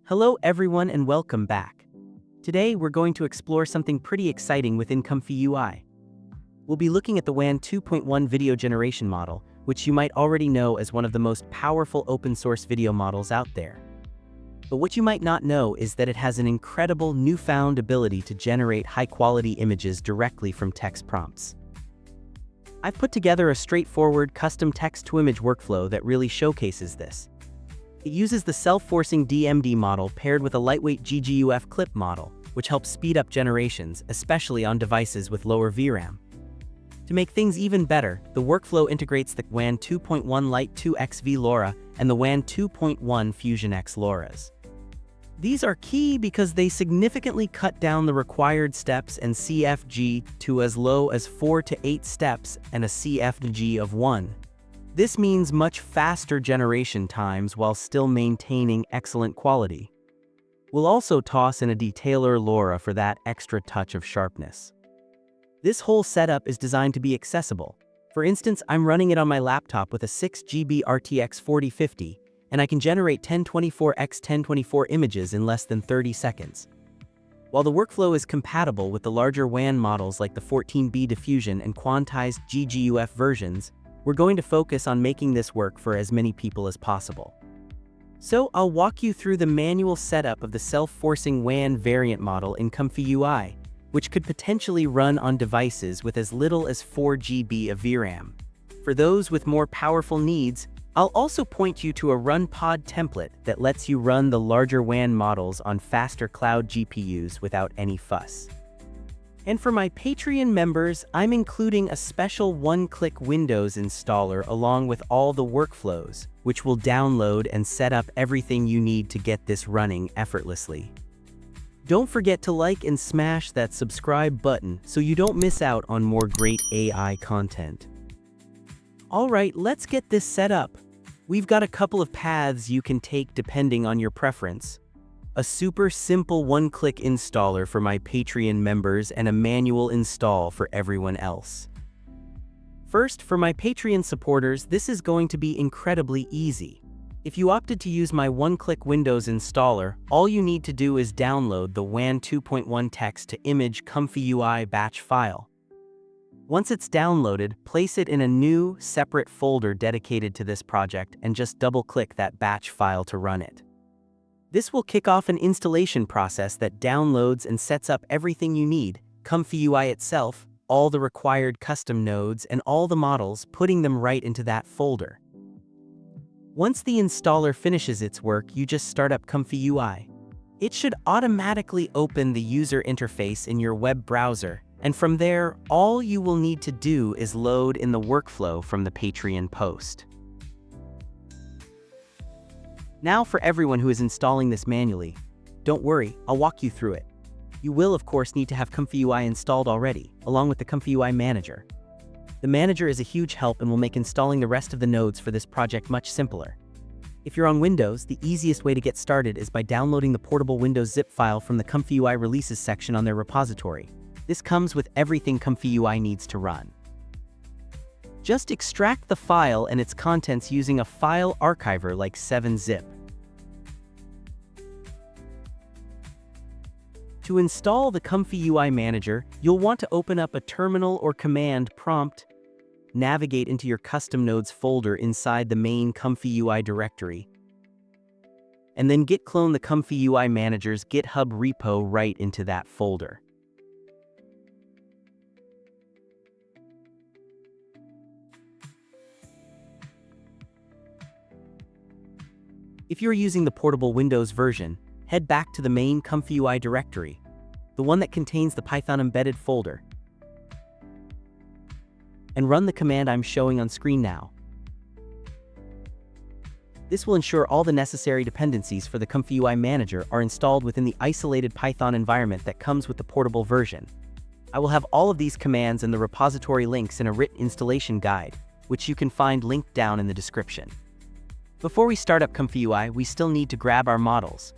Hello everyone and welcome back. Today we're going to explore something pretty exciting within ComfyUI. We'll be looking at the WAN 2.1 video generation model, which you might already know as one of the most powerful open source video models out there. But what you might not know is that it has an incredible newfound ability to generate high-quality images directly from text prompts. I've put together a straightforward custom text-to-image workflow that really showcases this. It uses the self-forcing DMD model paired with a lightweight GGUF clip model, which helps speed up generations, especially on devices with lower VRAM. To make things even better, the workflow integrates the WAN 2.1 Lite 2X VLoRa and the WAN 2.1 Fusion X LoRa's. These are key because they significantly cut down the required steps and CFG to as low as 4 to 8 steps and a CFG of 1. This means much faster generation times while still maintaining excellent quality. We'll also toss in a detailer LoRa for that extra touch of sharpness. This whole setup is designed to be accessible. For instance, I'm running it on my laptop with a 6GB RTX 4050, and I can generate 1024x1024 images in less than 30 seconds. While the workflow is compatible with the larger WAN models like the 14B diffusion and quantized GGUF versions, we're going to focus on making this work for as many people as possible. So I'll walk you through the manual setup of the self-forcing WAN variant model in ComfyUI, which could potentially run on devices with as little as 4 GB of VRAM. For those with more powerful needs, I'll also point you to a run pod template that lets you run the larger WAN models on faster cloud GPUs without any fuss. And for my Patreon members, I'm including a special one-click Windows installer along with all the workflows, which will download and set up everything you need to get this running effortlessly. Don't forget to like and smash that subscribe button so you don't miss out on more great AI content. Alright, let's get this set up. We've got a couple of paths you can take depending on your preference. A super simple one-click installer for my Patreon members and a manual install for everyone else. First, for my Patreon supporters, this is going to be incredibly easy. If you opted to use my one-click Windows installer, all you need to do is download the WAN 2.1 text-to-image ComfyUI batch file. Once it's downloaded, place it in a new, separate folder dedicated to this project and just double-click that batch file to run it. This will kick off an installation process that downloads and sets up everything you need, ComfyUI itself, all the required custom nodes, and all the models, putting them right into that folder. Once the installer finishes its work, you just start up ComfyUI. It should automatically open the user interface in your web browser, and from there, all you will need to do is load in the workflow from the Patreon post. Now for everyone who is installing this manually, don't worry, I'll walk you through it. You will of course need to have ComfyUI installed already, along with the ComfyUI Manager. The Manager is a huge help and will make installing the rest of the nodes for this project much simpler. If you're on Windows, the easiest way to get started is by downloading the portable Windows zip file from the ComfyUI releases section on their repository. This comes with everything ComfyUI needs to run. Just extract the file and its contents using a file archiver like 7-zip. To install the ComfyUI Manager, you'll want to open up a terminal or command prompt, navigate into your custom nodes folder inside the main ComfyUI directory, and then git clone the ComfyUI Manager's GitHub repo right into that folder. If you're using the portable Windows version, head back to the main ComfyUI directory, the one that contains the Python embedded folder, and run the command I'm showing on screen now. This will ensure all the necessary dependencies for the ComfyUI Manager are installed within the isolated Python environment that comes with the portable version. I will have all of these commands and the repository links in a written installation guide, which you can find linked down in the description. Before we start up ComfyUI, we still need to grab our models.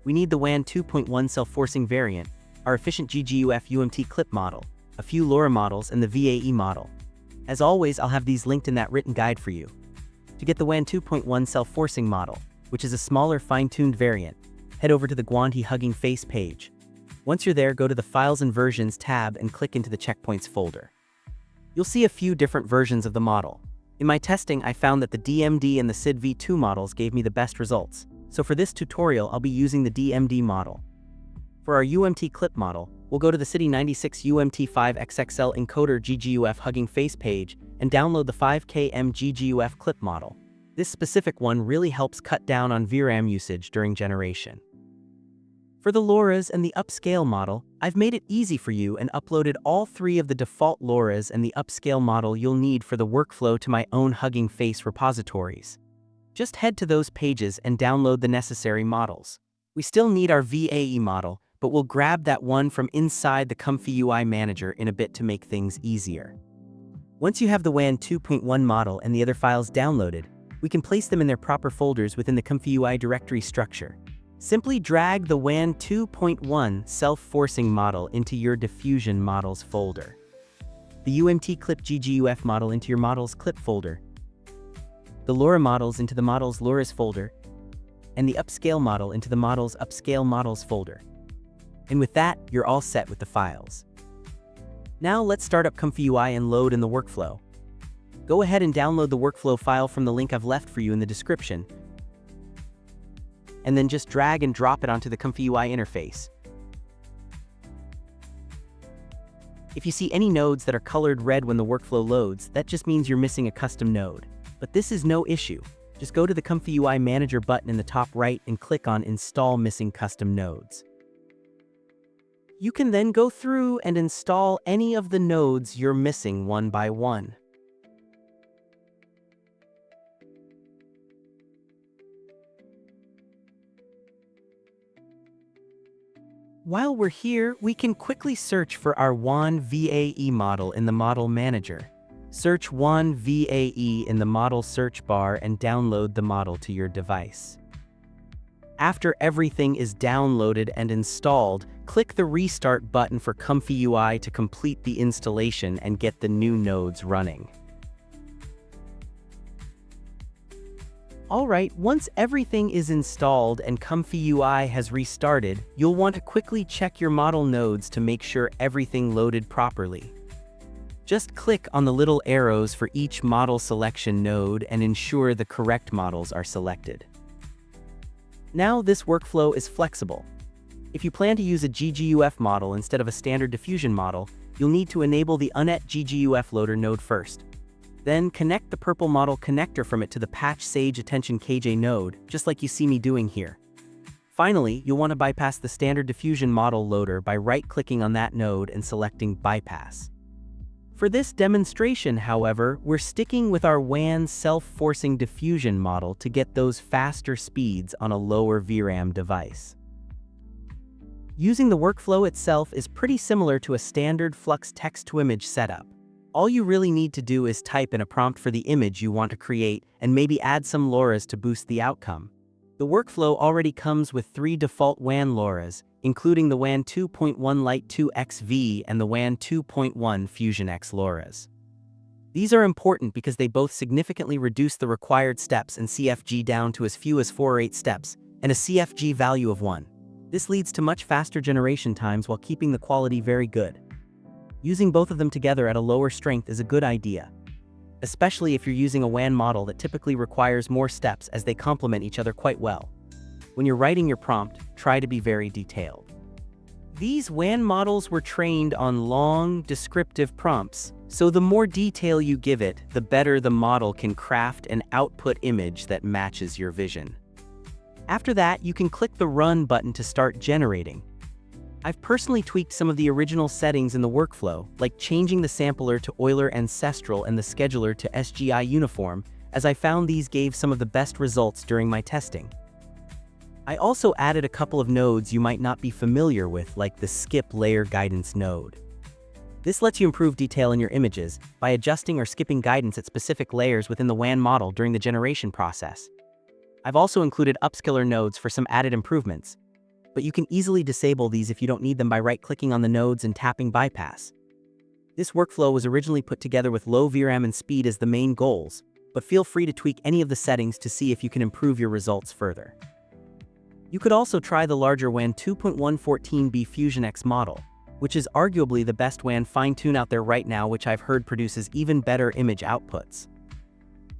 We need the WAN 2.1 self-forcing variant, our efficient GGUF UMT clip model, a few LoRa models, and the VAE model. As always, I'll have these linked in that written guide for you. To get the WAN 2.1 self-forcing model, which is a smaller, fine-tuned variant, head over to the Guanti Hugging Face page. Once you're there, go to the Files and Versions tab and click into the Checkpoints folder. You'll see a few different versions of the model. In my testing, I found that the DMD and the SID v2 models gave me the best results. So for this tutorial, I'll be using the DMD model. For our UMT clip model, we'll go to the CD96 UMT5XXL encoder GGUF Hugging Face page and download the 5km GGUF clip model. This specific one really helps cut down on VRAM usage during generation. For the LoRa's and the upscale model, I've made it easy for you and uploaded all three of the default LoRa's and the upscale model you'll need for the workflow to my own Hugging Face repositories. Just head to those pages and download the necessary models. We still need our VAE model, but we'll grab that one from inside the ComfyUI manager in a bit to make things easier. Once you have the WAN 2.1 model and the other files downloaded, we can place them in their proper folders within the ComfyUI directory structure. Simply drag the WAN 2.1 self-forcing model into your diffusion models folder, the UMT clip GGUF model into your models clip folder, the LoRa models into the models LoRa's folder, and the upscale model into the models upscale models folder. And with that, you're all set with the files. Now let's start up ComfyUI and load in the workflow. Go ahead and download the workflow file from the link I've left for you in the description, and then just drag and drop it onto the ComfyUI interface. If you see any nodes that are colored red when the workflow loads, that just means you're missing a custom node. But this is no issue. Just go to the ComfyUI Manager button in the top right and click on Install Missing Custom Nodes. You can then go through and install any of the nodes you're missing one by one. While we're here, we can quickly search for our WAN VAE model in the Model Manager. Search WAN VAE in the model search bar and download the model to your device. After everything is downloaded and installed, click the Restart button for ComfyUI to complete the installation and get the new nodes running. Alright, once everything is installed and ComfyUI has restarted, you'll want to quickly check your model nodes to make sure everything loaded properly. Just click on the little arrows for each model selection node and ensure the correct models are selected. Now this workflow is flexible. If you plan to use a GGUF model instead of a standard diffusion model, you'll need to enable the UNET GGUF loader node first. Then connect the purple model connector from it to the Patch Sage Attention KJ node, just like you see me doing here. Finally, you'll want to bypass the standard diffusion model loader by right-clicking on that node and selecting Bypass. For this demonstration, however, we're sticking with our WAN self-forcing diffusion model to get those faster speeds on a lower VRAM device. Using the workflow itself is pretty similar to a standard Flux text-to-image setup. All you really need to do is type in a prompt for the image you want to create and maybe add some LoRa's to boost the outcome. The workflow already comes with 3 default WAN LoRa's, including the WAN 2.1 Lite 2XV and the WAN 2.1 Fusion X LoRa's. These are important because they both significantly reduce the required steps and CFG down to as few as 4 or 8 steps, and a CFG value of 1. This leads to much faster generation times while keeping the quality very good. Using both of them together at a lower strength is a good idea, especially if you're using a WAN model that typically requires more steps, as they complement each other quite well. When you're writing your prompt, try to be very detailed. These WAN models were trained on long, descriptive prompts, so the more detail you give it, the better the model can craft an output image that matches your vision. After that, you can click the Run button to start generating. I've personally tweaked some of the original settings in the workflow, like changing the sampler to Euler Ancestral and the scheduler to SGI Uniform, as I found these gave some of the best results during my testing. I also added a couple of nodes you might not be familiar with, like the Skip Layer Guidance node. This lets you improve detail in your images by adjusting or skipping guidance at specific layers within the WAN model during the generation process. I've also included upscaler nodes for some added improvements, but you can easily disable these if you don't need them by right-clicking on the nodes and tapping Bypass. This workflow was originally put together with low VRAM and speed as the main goals, but feel free to tweak any of the settings to see if you can improve your results further. You could also try the larger WAN 2.114B Fusion X model, which is arguably the best WAN fine-tune out there right now, which I've heard produces even better image outputs.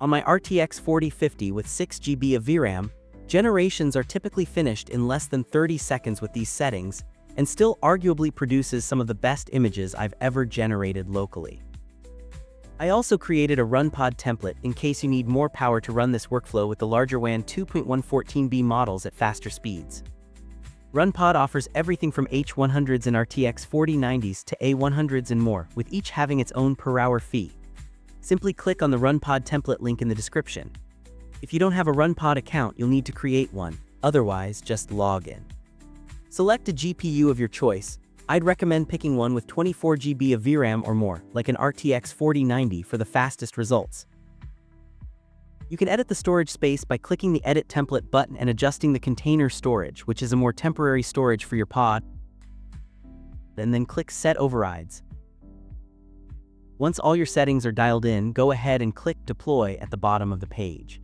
On my RTX 4050 with 6 GB of VRAM, generations are typically finished in less than 30 seconds with these settings, and still arguably produces some of the best images I've ever generated locally. I also created a RunPod template in case you need more power to run this workflow with the larger WAN 2.114B models at faster speeds. RunPod offers everything from H100s and RTX 4090s to A100s and more, with each having its own per-hour fee. Simply click on the RunPod template link in the description. If you don't have a RunPod account, you'll need to create one, otherwise just log in. Select a GPU of your choice. I'd recommend picking one with 24 GB of VRAM or more, like an RTX 4090 for the fastest results. You can edit the storage space by clicking the Edit Template button and adjusting the container storage, which is a more temporary storage for your pod, and then click Set Overrides. Once all your settings are dialed in, go ahead and click Deploy at the bottom of the page.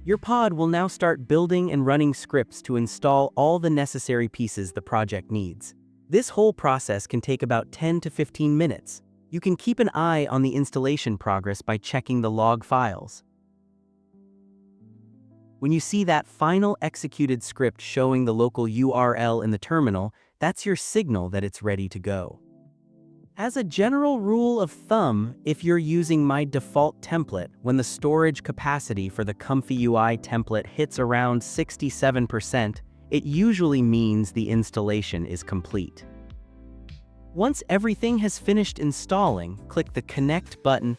Your pod will now start building and running scripts to install all the necessary pieces the project needs. This whole process can take about 10 to 15 minutes. You can keep an eye on the installation progress by checking the log files. When you see that final executed script showing the local URL in the terminal, that's your signal that it's ready to go. As a general rule of thumb, if you're using my default template, when the storage capacity for the ComfyUI template hits around 67%, it usually means the installation is complete. Once everything has finished installing, click the Connect button.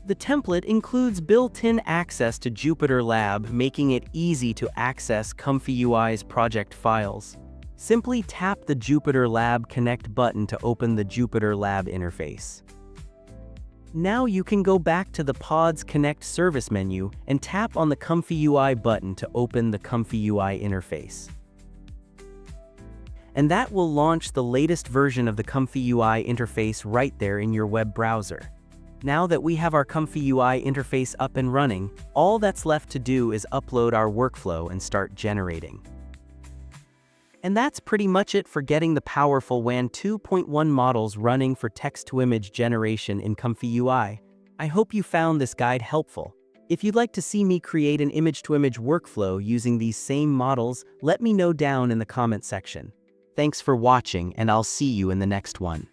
The template includes built-in access to Jupyter Lab, making it easy to access ComfyUI's project files. Simply tap the Jupyter Lab Connect button to open the Jupyter Lab interface. Now you can go back to the Pod's Connect service menu and tap on the ComfyUI button to open the ComfyUI interface. And that will launch the latest version of the ComfyUI interface right there in your web browser. Now that we have our ComfyUI interface up and running, all that's left to do is upload our workflow and start generating. And that's pretty much it for getting the powerful WAN 2.1 models running for text-to-image generation in ComfyUI. I hope you found this guide helpful. If you'd like to see me create an image-to-image workflow using these same models, let me know down in the comment section. Thanks for watching, and I'll see you in the next one.